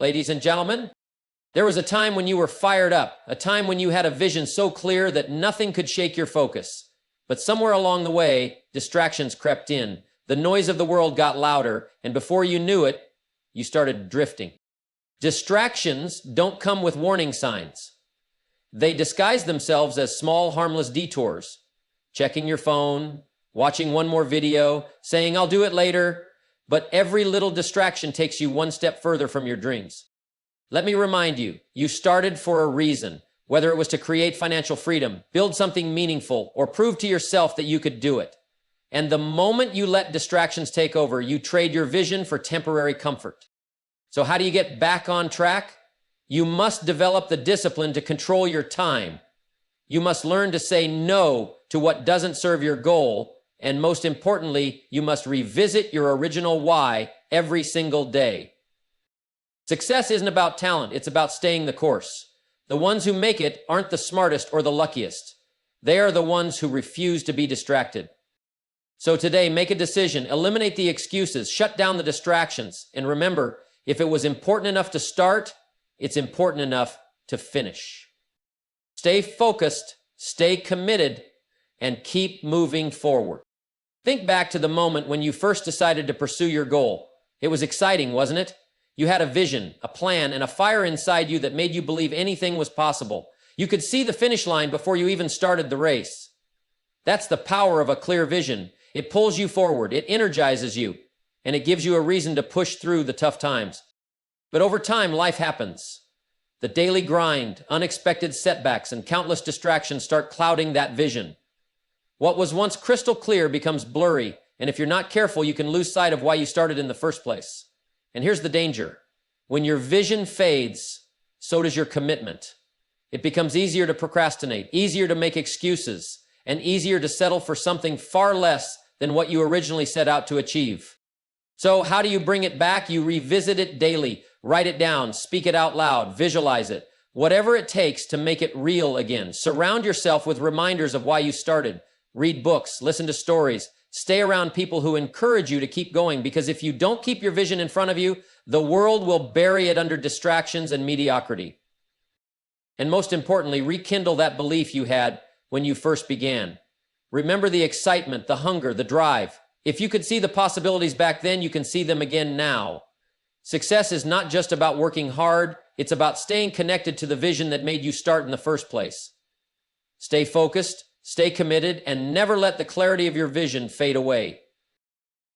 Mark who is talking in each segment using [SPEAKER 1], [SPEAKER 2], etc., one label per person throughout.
[SPEAKER 1] Ladies and gentlemen, there was a time when you were fired up, a time when you had a vision so clear that nothing could shake your focus. But somewhere along the way, distractions crept in. The noise of the world got louder, and before you knew it, you started drifting. Distractions don't come with warning signs. They disguise themselves as small, harmless detours. Checking your phone, watching one more video, saying, "I'll do it later." But every little distraction takes you one step further from your dreams. Let me remind you, you started for a reason, whether it was to create financial freedom, build something meaningful, or prove to yourself that you could do it. And the moment you let distractions take over, you trade your vision for temporary comfort. So how do you get back on track? You must develop the discipline to control your time. You must learn to say no to what doesn't serve your goal. And most importantly, you must revisit your original why every single day. Success isn't about talent, it's about staying the course. The ones who make it aren't the smartest or the luckiest. They are the ones who refuse to be distracted. So today, make a decision, eliminate the excuses, shut down the distractions, and remember, if it was important enough to start, it's important enough to finish. Stay focused, stay committed, and keep moving forward. Think back to the moment when you first decided to pursue your goal. It was exciting, wasn't it? You had a vision, a plan, and a fire inside you that made you believe anything was possible. You could see the finish line before you even started the race. That's the power of a clear vision. It pulls you forward, it energizes you, and it gives you a reason to push through the tough times. But over time, life happens. The daily grind, unexpected setbacks, and countless distractions start clouding that vision. What was once crystal clear becomes blurry, and if you're not careful, you can lose sight of why you started in the first place. And here's the danger. When your vision fades, so does your commitment. It becomes easier to procrastinate, easier to make excuses, and easier to settle for something far less than what you originally set out to achieve. So how do you bring it back? You revisit it daily, write it down, speak it out loud, visualize it. Whatever it takes to make it real again. Surround yourself with reminders of why you started. Read books, listen to stories, stay around people who encourage you to keep going, because if you don't keep your vision in front of you, the world will bury it under distractions and mediocrity. And most importantly, rekindle that belief you had when you first began. Remember the excitement, the hunger, the drive. If you could see the possibilities back then, you can see them again now. Success is not just about working hard, it's about staying connected to the vision that made you start in the first place. Stay focused, stay committed, and never let the clarity of your vision fade away.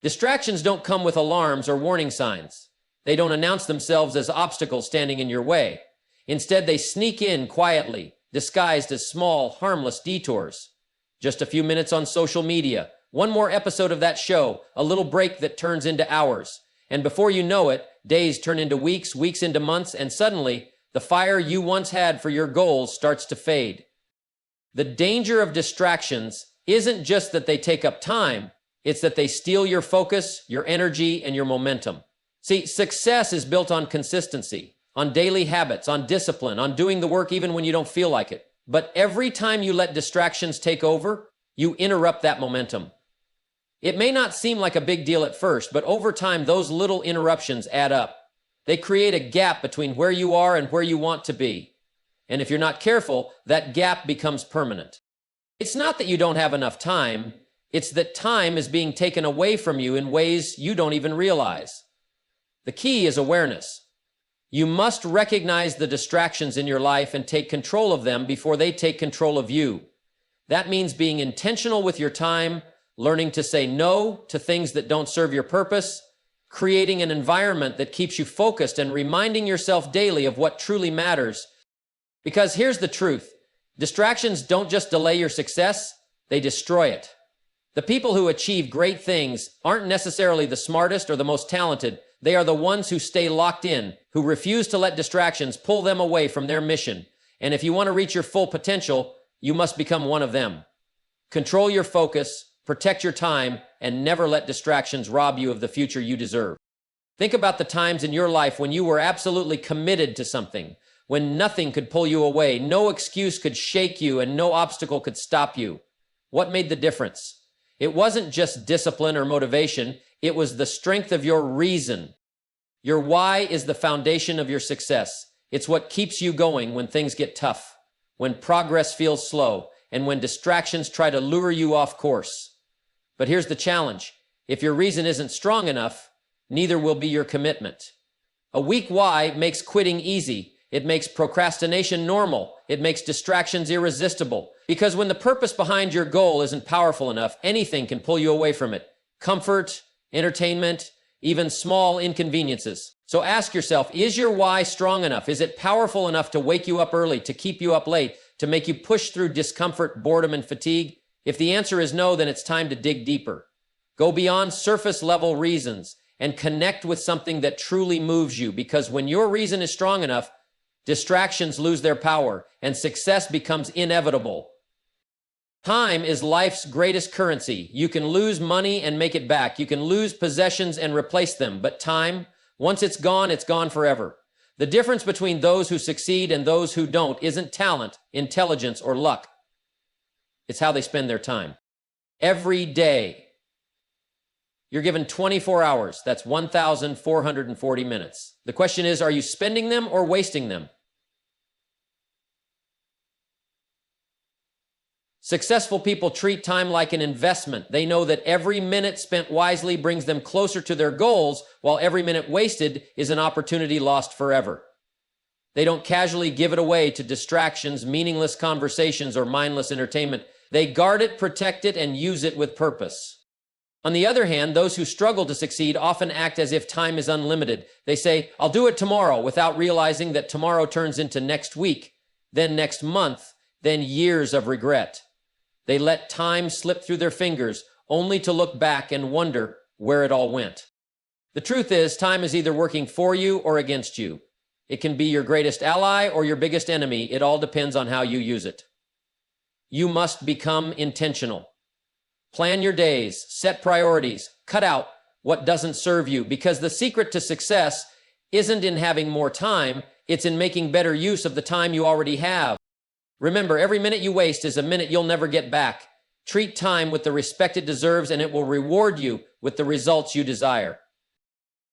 [SPEAKER 1] Distractions don't come with alarms or warning signs. They don't announce themselves as obstacles standing in your way. Instead, they sneak in quietly, disguised as small, harmless detours. Just a few minutes on social media, one more episode of that show, a little break that turns into hours. And before you know it, days turn into weeks, weeks into months, and suddenly, the fire you once had for your goals starts to fade. The danger of distractions isn't just that they take up time, it's that they steal your focus, your energy, and your momentum. See, success is built on consistency, on daily habits, on discipline, on doing the work even when you don't feel like it. But every time you let distractions take over, you interrupt that momentum. It may not seem like a big deal at first, but over time, those little interruptions add up. They create a gap between where you are and where you want to be. And if you're not careful, that gap becomes permanent. It's not that you don't have enough time, it's that time is being taken away from you in ways you don't even realize. The key is awareness. You must recognize the distractions in your life and take control of them before they take control of you. That means being intentional with your time, learning to say no to things that don't serve your purpose, creating an environment that keeps you focused, and reminding yourself daily of what truly matters. Because here's the truth. Distractions don't just delay your success, they destroy it. The people who achieve great things aren't necessarily the smartest or the most talented. They are the ones who stay locked in, who refuse to let distractions pull them away from their mission. And if you want to reach your full potential, you must become one of them. Control your focus, protect your time, and never let distractions rob you of the future you deserve. Think about the times in your life when you were absolutely committed to something, when nothing could pull you away, no excuse could shake you, and no obstacle could stop you. What made the difference? It wasn't just discipline or motivation, it was the strength of your reason. Your why is the foundation of your success. It's what keeps you going when things get tough, when progress feels slow, and when distractions try to lure you off course. But here's the challenge. If your reason isn't strong enough, neither will be your commitment. A weak why makes quitting easy. It makes procrastination normal. It makes distractions irresistible. Because when the purpose behind your goal isn't powerful enough, anything can pull you away from it. Comfort, entertainment, even small inconveniences. So ask yourself, is your why strong enough? Is it powerful enough to wake you up early, to keep you up late, to make you push through discomfort, boredom, and fatigue? If the answer is no, then it's time to dig deeper. Go beyond surface level reasons and connect with something that truly moves you, because when your reason is strong enough, distractions lose their power and success becomes inevitable. Time is life's greatest currency. You can lose money and make it back. You can lose possessions and replace them. But time, once it's gone forever. The difference between those who succeed and those who don't isn't talent, intelligence, or luck. It's how they spend their time. Every day, you're given 24 hours. That's 1,440 minutes. The question is, are you spending them or wasting them? Successful people treat time like an investment. They know that every minute spent wisely brings them closer to their goals, while every minute wasted is an opportunity lost forever. They don't casually give it away to distractions, meaningless conversations, or mindless entertainment. They guard it, protect it, and use it with purpose. On the other hand, those who struggle to succeed often act as if time is unlimited. They say, I'll do it tomorrow, without realizing that tomorrow turns into next week, then next month, then years of regret. They let time slip through their fingers, only to look back and wonder where it all went. The truth is, time is either working for you or against you. It can be your greatest ally or your biggest enemy. It all depends on how you use it. You must become intentional. Plan your days, set priorities, cut out what doesn't serve you, because the secret to success isn't in having more time, it's in making better use of the time you already have. Remember, every minute you waste is a minute you'll never get back. Treat time with the respect it deserves, and it will reward you with the results you desire.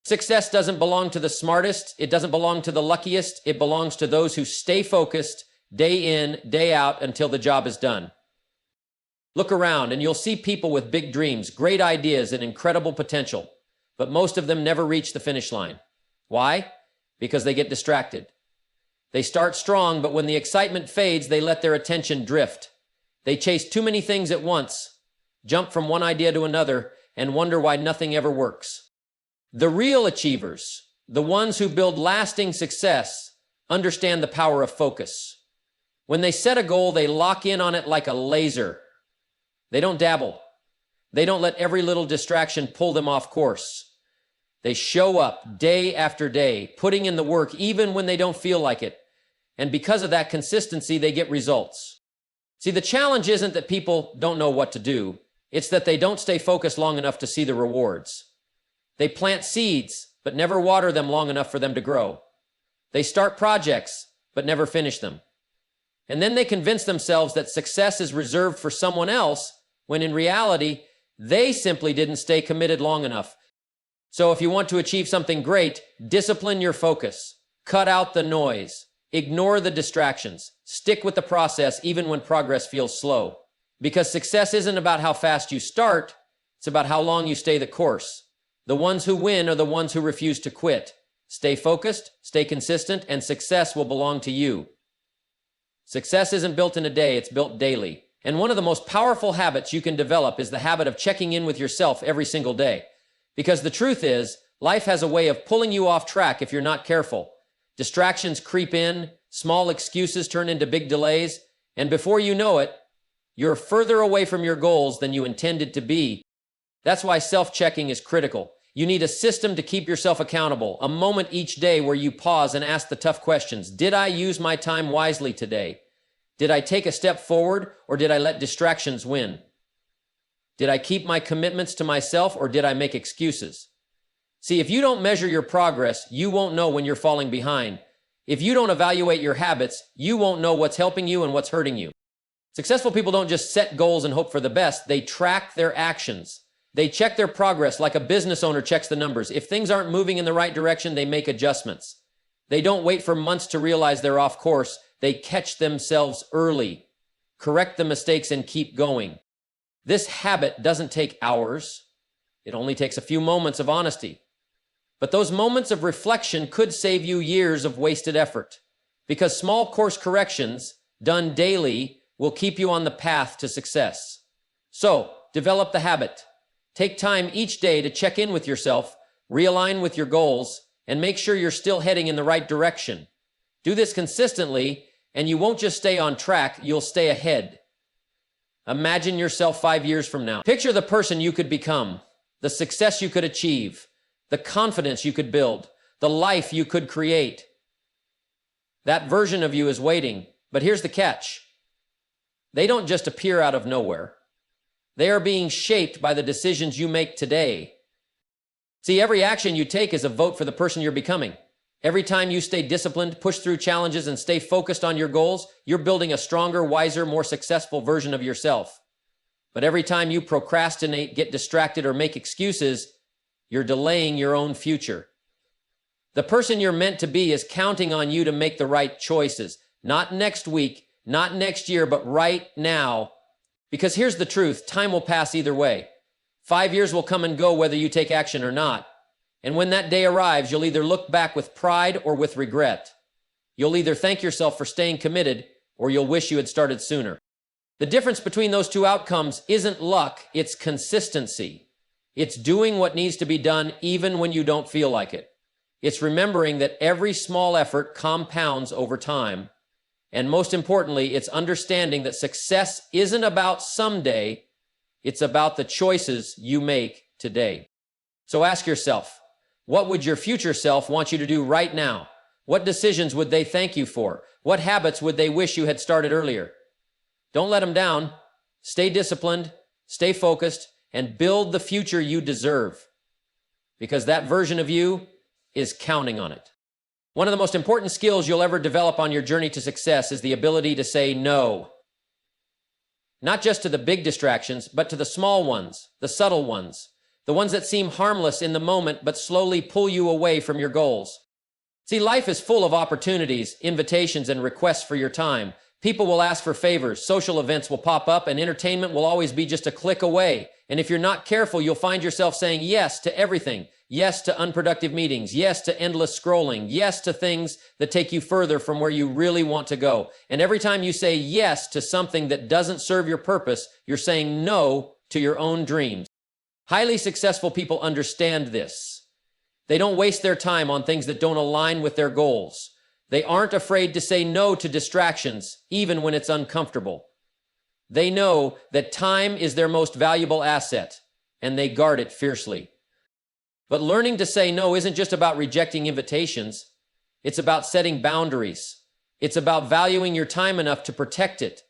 [SPEAKER 1] Success doesn't belong to the smartest. It doesn't belong to the luckiest. It belongs to those who stay focused day in, day out until the job is done. Look around and you'll see people with big dreams, great ideas, and incredible potential, but most of them never reach the finish line. Why? Because they get distracted. They start strong, but when the excitement fades, they let their attention drift. They chase too many things at once, jump from one idea to another, and wonder why nothing ever works. The real achievers, the ones who build lasting success, understand the power of focus. When they set a goal, they lock in on it like a laser. They don't dabble. They don't let every little distraction pull them off course. They show up day after day, putting in the work even when they don't feel like it. And because of that consistency, they get results. See, the challenge isn't that people don't know what to do. It's that they don't stay focused long enough to see the rewards. They plant seeds, but never water them long enough for them to grow. They start projects, but never finish them. And then they convince themselves that success is reserved for someone else, when in reality, they simply didn't stay committed long enough. So if you want to achieve something great, discipline your focus. Cut out the noise. Ignore the distractions. Stick with the process even when progress feels slow. Because success isn't about how fast you start, it's about how long you stay the course. The ones who win are the ones who refuse to quit. Stay focused, stay consistent, and success will belong to you. Success isn't built in a day, it's built daily. And one of the most powerful habits you can develop is the habit of checking in with yourself every single day. Because the truth is, life has a way of pulling you off track if you're not careful. Distractions creep in, small excuses turn into big delays, and before you know it, you're further away from your goals than you intended to be. That's why self-checking is critical. You need a system to keep yourself accountable, a moment each day where you pause and ask the tough questions. Did I use my time wisely today? Did I take a step forward, or did I let distractions win? Did I keep my commitments to myself, or did I make excuses? See, if you don't measure your progress, you won't know when you're falling behind. If you don't evaluate your habits, you won't know what's helping you and what's hurting you. Successful people don't just set goals and hope for the best. They track their actions. They check their progress like a business owner checks the numbers. If things aren't moving in the right direction, they make adjustments. They don't wait for months to realize they're off course. They catch themselves early, correct the mistakes, and keep going. This habit doesn't take hours. It only takes a few moments of honesty. But those moments of reflection could save you years of wasted effort, because small course corrections done daily will keep you on the path to success. So, develop the habit. Take time each day to check in with yourself, realign with your goals, and make sure you're still heading in the right direction. Do this consistently, and you won't just stay on track, you'll stay ahead. Imagine yourself 5 years from now. Picture the person you could become, the success you could achieve, the confidence you could build, the life you could create. That version of you is waiting, but here's the catch. They don't just appear out of nowhere. They are being shaped by the decisions you make today. See, every action you take is a vote for the person you're becoming. Every time you stay disciplined, push through challenges, and stay focused on your goals, you're building a stronger, wiser, more successful version of yourself. But every time you procrastinate, get distracted, or make excuses, you're delaying your own future. The person you're meant to be is counting on you to make the right choices. Not next week, not next year, but right now. Because here's the truth, time will pass either way. 5 years will come and go whether you take action or not. And when that day arrives, you'll either look back with pride or with regret. You'll either thank yourself for staying committed, or you'll wish you had started sooner. The difference between those two outcomes isn't luck, it's consistency. It's doing what needs to be done even when you don't feel like it. It's remembering that every small effort compounds over time. And most importantly, it's understanding that success isn't about someday, it's about the choices you make today. So ask yourself, what would your future self want you to do right now? What decisions would they thank you for? What habits would they wish you had started earlier? Don't let them down. Stay disciplined, stay focused, and build the future you deserve. Because that version of you is counting on it. One of the most important skills you'll ever develop on your journey to success is the ability to say no. Not just to the big distractions, but to the small ones, the subtle ones, the ones that seem harmless in the moment but slowly pull you away from your goals. See, life is full of opportunities, invitations, and requests for your time. People will ask for favors, social events will pop up, and entertainment will always be just a click away. And if you're not careful, you'll find yourself saying yes to everything. Yes to unproductive meetings. Yes to endless scrolling. Yes to things that take you further from where you really want to go. And every time you say yes to something that doesn't serve your purpose, you're saying no to your own dreams. Highly successful people understand this. They don't waste their time on things that don't align with their goals. They aren't afraid to say no to distractions, even when it's uncomfortable. They know that time is their most valuable asset, and they guard it fiercely. But learning to say no isn't just about rejecting invitations. It's about setting boundaries. It's about valuing your time enough to protect it.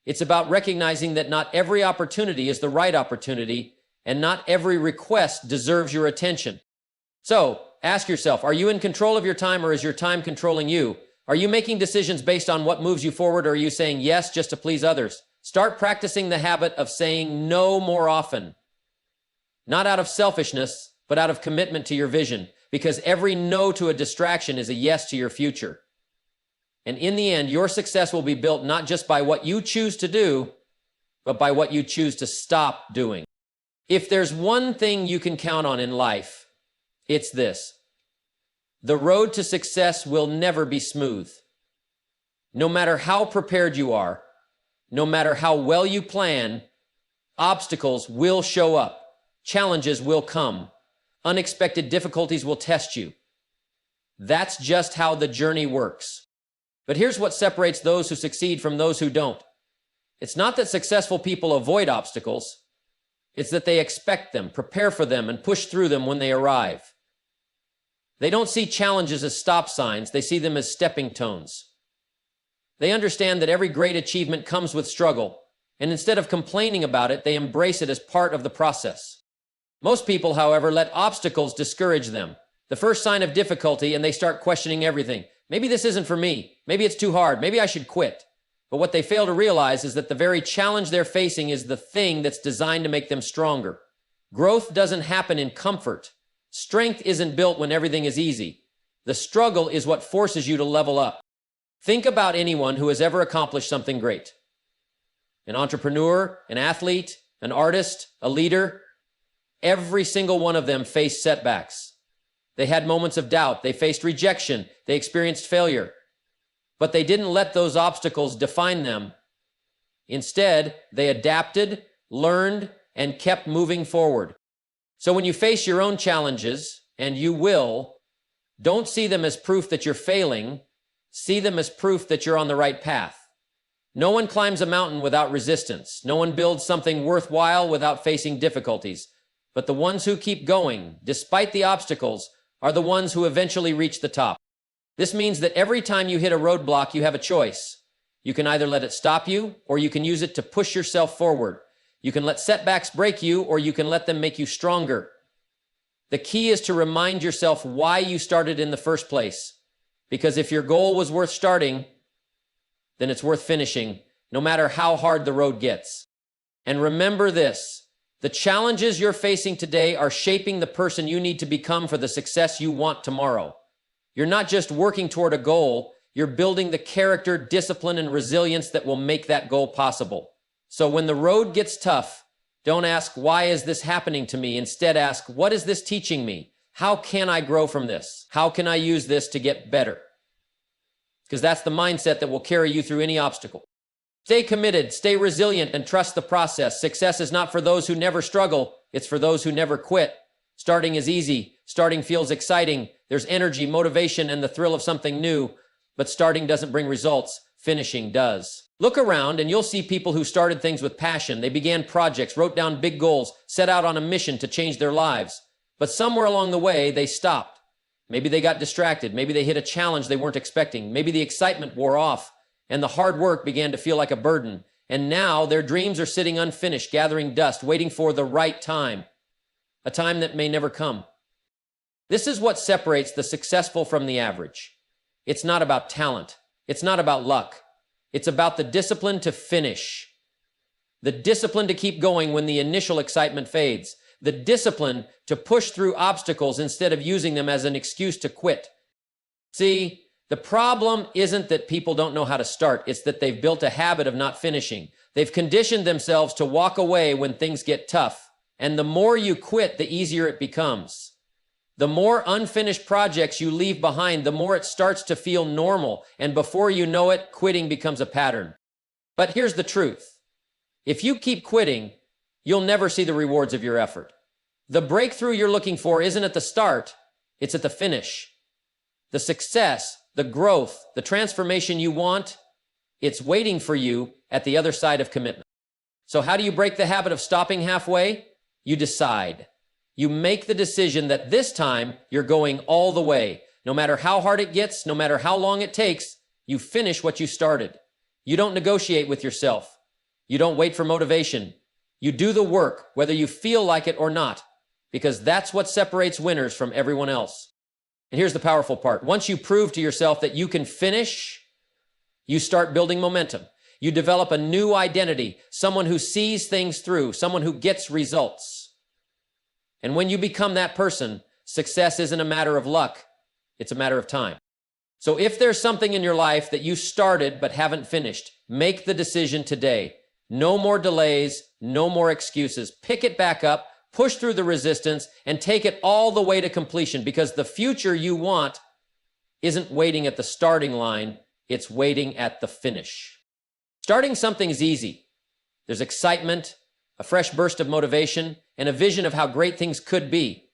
[SPEAKER 1] It's about recognizing that not every opportunity is the right opportunity, and not every request deserves your attention. So, ask yourself, are you in control of your time, or is your time controlling you? Are you making decisions based on what moves you forward, or are you saying yes just to please others? Start practicing the habit of saying no more often. Not out of selfishness, but out of commitment to your vision, because every no to a distraction is a yes to your future. And in the end, your success will be built not just by what you choose to do, but by what you choose to stop doing. If there's one thing you can count on in life, it's this. The road to success will never be smooth. No matter how prepared you are, no matter how well you plan, obstacles will show up. Challenges will come. Unexpected difficulties will test you. That's just how the journey works. But here's what separates those who succeed from those who don't. It's not that successful people avoid obstacles. It's that they expect them, prepare for them, and push through them when they arrive. They don't see challenges as stop signs. They see them as stepping stones. They understand that every great achievement comes with struggle, and instead of complaining about it, they embrace it as part of the process. Most people, however, let obstacles discourage them. The first sign of difficulty, and they start questioning everything. Maybe this isn't for me. Maybe it's too hard. Maybe I should quit. But what they fail to realize is that the very challenge they're facing is the thing that's designed to make them stronger. Growth doesn't happen in comfort. Strength isn't built when everything is easy. The struggle is what forces you to level up. Think about anyone who has ever accomplished something great. An entrepreneur, an athlete, an artist, a leader. Every single one of them faced setbacks. They had moments of doubt. They faced rejection. They experienced failure. But they didn't let those obstacles define them. Instead, they adapted, learned, and kept moving forward. So when you face your own challenges, and you will, don't see them as proof that you're failing. See them as proof that you're on the right path. No one climbs a mountain without resistance. No one builds something worthwhile without facing difficulties. But the ones who keep going, despite the obstacles, are the ones who eventually reach the top. This means that every time you hit a roadblock, you have a choice. You can either let it stop you, or you can use it to push yourself forward. You can let setbacks break you, or you can let them make you stronger. The key is to remind yourself why you started in the first place. Because if your goal was worth starting, then it's worth finishing, no matter how hard the road gets. And remember this, the challenges you're facing today are shaping the person you need to become for the success you want tomorrow. You're not just working toward a goal, you're building the character, discipline, and resilience that will make that goal possible. So when the road gets tough, don't ask, why is this happening to me? Instead, ask, what is this teaching me? How can I grow from this? How can I use this to get better? Because that's the mindset that will carry you through any obstacle. Stay committed, stay resilient, and trust the process. Success is not for those who never struggle. It's for those who never quit. Starting is easy. Starting feels exciting. There's energy, motivation, and the thrill of something new. But starting doesn't bring results. Finishing does. Look around and you'll see people who started things with passion. They began projects, wrote down big goals, set out on a mission to change their lives. But somewhere along the way, they stopped. Maybe they got distracted. Maybe they hit a challenge they weren't expecting. Maybe the excitement wore off and the hard work began to feel like a burden. And now their dreams are sitting unfinished, gathering dust, waiting for the right time, a time that may never come. This is what separates the successful from the average. It's not about talent. It's not about luck. It's about the discipline to finish. The discipline to keep going when the initial excitement fades. The discipline to push through obstacles instead of using them as an excuse to quit. See, the problem isn't that people don't know how to start. It's that they've built a habit of not finishing. They've conditioned themselves to walk away when things get tough. And the more you quit, the easier it becomes. The more unfinished projects you leave behind, the more it starts to feel normal. And before you know it, quitting becomes a pattern. But here's the truth. If you keep quitting, you'll never see the rewards of your effort. The breakthrough you're looking for isn't at the start, it's at the finish. The success, the growth, the transformation you want, it's waiting for you at the other side of commitment. So how do you break the habit of stopping halfway? You decide. You make the decision that this time you're going all the way. No matter how hard it gets, no matter how long it takes, you finish what you started. You don't negotiate with yourself. You don't wait for motivation. You do the work, whether you feel like it or not, because that's what separates winners from everyone else. And here's the powerful part. Once you prove to yourself that you can finish, you start building momentum. You develop a new identity, someone who sees things through, someone who gets results. And when you become that person, success isn't a matter of luck, it's a matter of time. So if there's something in your life that you started but haven't finished, make the decision today. No more delays, no more excuses. Pick it back up, push through the resistance, and take it all the way to completion, because the future you want isn't waiting at the starting line, it's waiting at the finish. Starting something is easy. There's excitement, a fresh burst of motivation, and a vision of how great things could be.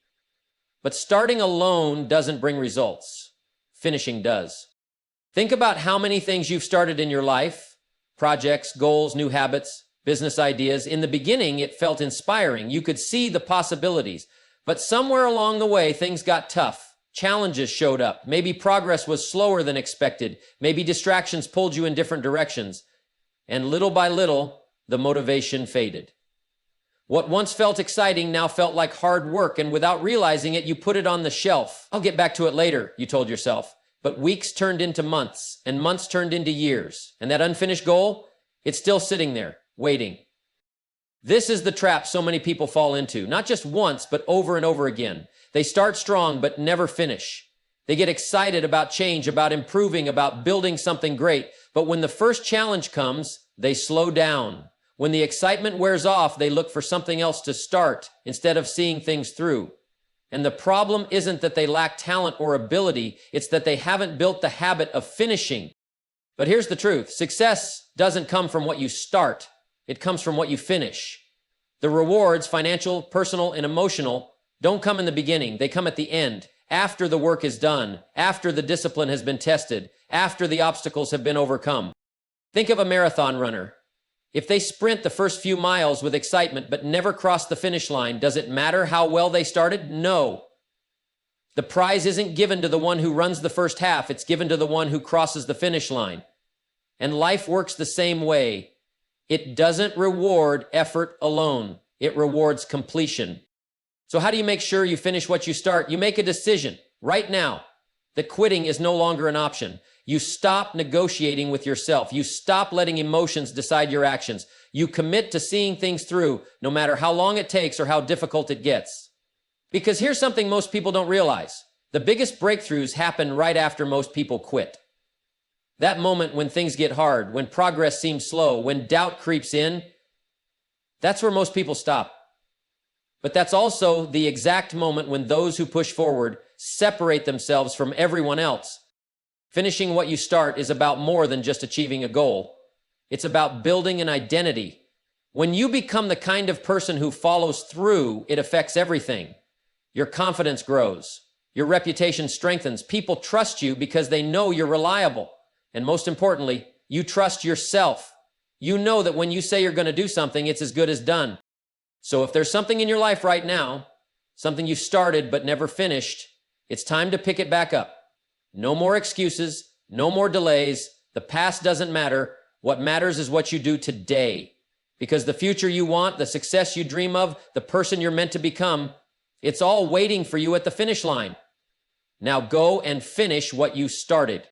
[SPEAKER 1] But starting alone doesn't bring results. Finishing does. Think about how many things you've started in your life, projects, goals, new habits, business ideas. In the beginning, it felt inspiring. You could see the possibilities. But somewhere along the way, things got tough. Challenges showed up. Maybe progress was slower than expected. Maybe distractions pulled you in different directions. And little by little, the motivation faded. What once felt exciting now felt like hard work, and without realizing it, you put it on the shelf. I'll get back to it later, you told yourself. But weeks turned into months, and months turned into years. And that unfinished goal, it's still sitting there, waiting. This is the trap so many people fall into, not just once, but over and over again. They start strong, but never finish. They get excited about change, about improving, about building something great. But when the first challenge comes, they slow down. When the excitement wears off, they look for something else to start instead of seeing things through. And the problem isn't that they lack talent or ability, it's that they haven't built the habit of finishing. But here's the truth. Success doesn't come from what you start. It comes from what you finish. The rewards, financial, personal, and emotional, don't come in the beginning. They come at the end, after the work is done, after the discipline has been tested, after the obstacles have been overcome. Think of a marathon runner. If they sprint the first few miles with excitement but never cross the finish line, does it matter how well they started? No. The prize isn't given to the one who runs the first half, it's given to the one who crosses the finish line. And life works the same way. It doesn't reward effort alone. It rewards completion. So how do you make sure you finish what you start? You make a decision right now that quitting is no longer an option. You stop negotiating with yourself. You stop letting emotions decide your actions. You commit to seeing things through, no matter how long it takes or how difficult it gets. Because here's something most people don't realize. The biggest breakthroughs happen right after most people quit. That moment when things get hard, when progress seems slow, when doubt creeps in, that's where most people stop. But that's also the exact moment when those who push forward separate themselves from everyone else. Finishing what you start is about more than just achieving a goal. It's about building an identity. When you become the kind of person who follows through, it affects everything. Your confidence grows. Your reputation strengthens. People trust you because they know you're reliable. And most importantly, you trust yourself. You know that when you say you're going to do something, it's as good as done. So if there's something in your life right now, something you started but never finished, it's time to pick it back up. No more excuses, no more delays. The past doesn't matter. What matters is what you do today. Because the future you want, the success you dream of, the person you're meant to become, it's all waiting for you at the finish line. Now go and finish what you started.